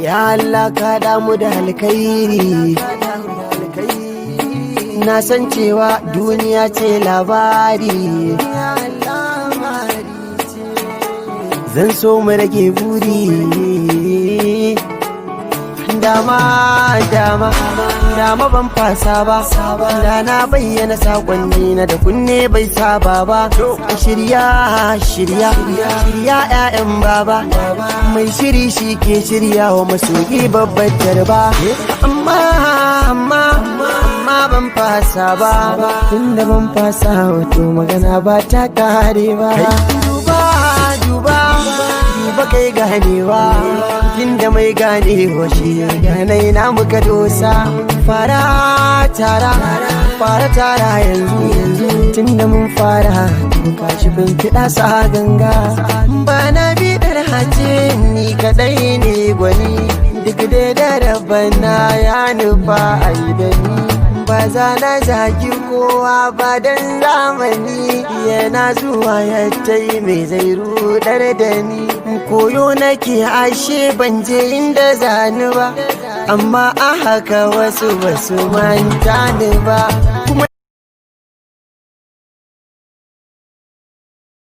Ya Allah ka damu da alkhairi. Na san cewa duniya ce labari. Zan so mu rage buri. Dama ban fasa ba. Da na bayyana sakonni na da kunne bai saba ba. Shirya ƴaƴan baba. Mai shiri shi ke shirya wa masoyi babbar jarba. Amma ban fasa ba. Tunda ban fasa wato magana ba ta kare ba. Duba kai ganewa. Tunda mai ganewa shi ganai na muka dosa. Fara tara yanzu. Tunda mun fara kashi bin kiɗa sa ganga. Bana bidar hace ni kadai ne gwani. Duk da rabana ya nufa a yi da ni. Ba za na zagi kowa ba dan zamani yana zuwa ya tai mai zai rudar da ni. Koyo nake ashe ban je inda zani ba, amma a haka wasu basu manta ni ba.